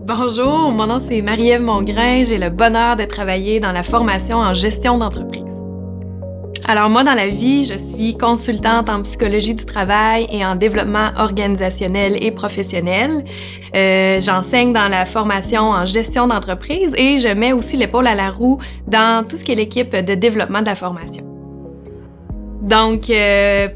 Bonjour, mon nom c'est Marie-Ève Mongrain. J'ai le bonheur de travailler dans la formation en gestion d'entreprise. Alors moi, dans la vie, je suis consultante en psychologie du travail et en développement organisationnel et professionnel. J'enseigne dans la formation en gestion d'entreprise et je mets aussi l'épaule à la roue dans tout ce qui est l'équipe de développement de la formation. Donc,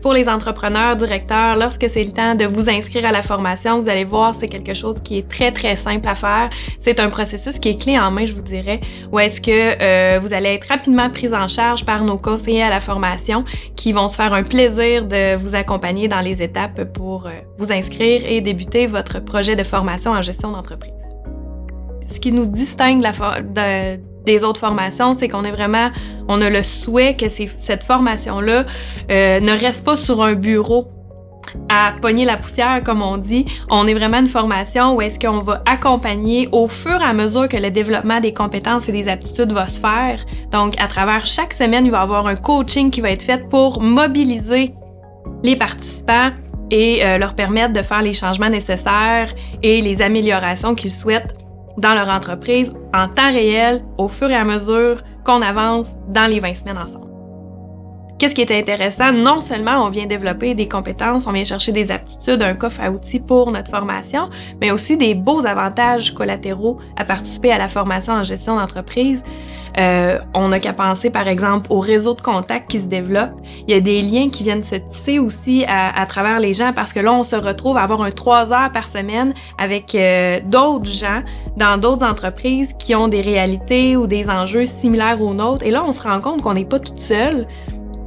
pour les entrepreneurs, directeurs, lorsque c'est le temps de vous inscrire à la formation, vous allez voir, c'est quelque chose qui est très, très simple à faire. C'est un processus qui est clé en main, je vous dirais, où est-ce que vous allez être rapidement pris en charge par nos conseillers à la formation qui vont se faire un plaisir de vous accompagner dans les étapes pour vous inscrire et débuter votre projet de formation en gestion d'entreprise. Ce qui nous distingue des autres formations, c'est qu'on a le souhait que cette formation-là ne reste pas sur un bureau à pogner la poussière, comme on dit. On est vraiment une formation où est-ce qu'on va accompagner au fur et à mesure que le développement des compétences et des aptitudes va se faire. Donc, à travers chaque semaine, il va y avoir un coaching qui va être fait pour mobiliser les participants et leur permettre de faire les changements nécessaires et les améliorations qu'ils souhaitent dans leur entreprise en temps réel, au fur et à mesure qu'on avance dans les 20 semaines ensemble. Qu'est-ce qui est intéressant? Non seulement on vient développer des compétences, on vient chercher des aptitudes, un coffre à outils pour notre formation, mais aussi des beaux avantages collatéraux à participer à la formation en gestion d'entreprise. On n'a qu'à penser, par exemple, au réseau de contacts qui se développe. Il y a des liens qui viennent se tisser aussi à travers les gens parce que là, on se retrouve à avoir 3 heures par semaine avec d'autres gens dans d'autres entreprises qui ont des réalités ou des enjeux similaires aux nôtres. Et là, on se rend compte qu'on n'est pas toute seule.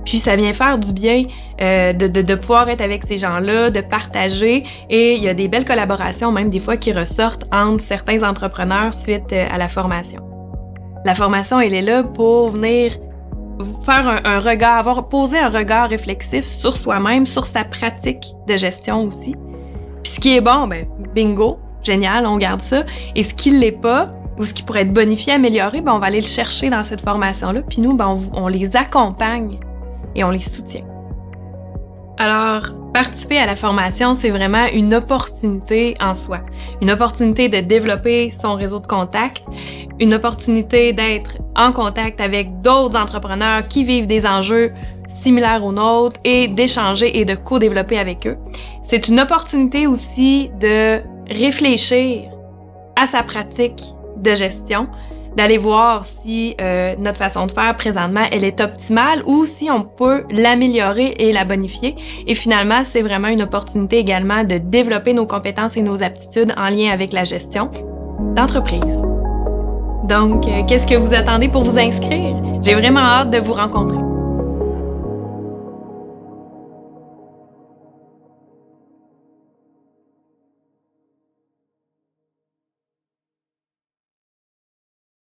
Puis ça vient faire du bien de pouvoir être avec ces gens-là, de partager. Et il y a des belles collaborations, même des fois, qui ressortent entre certains entrepreneurs suite à la formation. La formation, elle est là pour venir faire un regard, poser un regard réflexif sur soi-même, sur sa pratique de gestion aussi. Puis ce qui est bon, bingo, génial, on garde ça. Et ce qui ne l'est pas, ou ce qui pourrait être bonifié, amélioré, on va aller le chercher dans cette formation-là. Puis nous, on les accompagne et on les soutient. Alors, participer à la formation, c'est vraiment une opportunité en soi. Une opportunité de développer son réseau de contacts, une opportunité d'être en contact avec d'autres entrepreneurs qui vivent des enjeux similaires aux nôtres et d'échanger et de co-développer avec eux. C'est une opportunité aussi de réfléchir à sa pratique de gestion, d'aller voir si notre façon de faire présentement, elle est optimale ou si on peut l'améliorer et la bonifier. Et finalement, c'est vraiment une opportunité également de développer nos compétences et nos aptitudes en lien avec la gestion d'entreprise. Donc, qu'est-ce que vous attendez pour vous inscrire? J'ai vraiment hâte de vous rencontrer.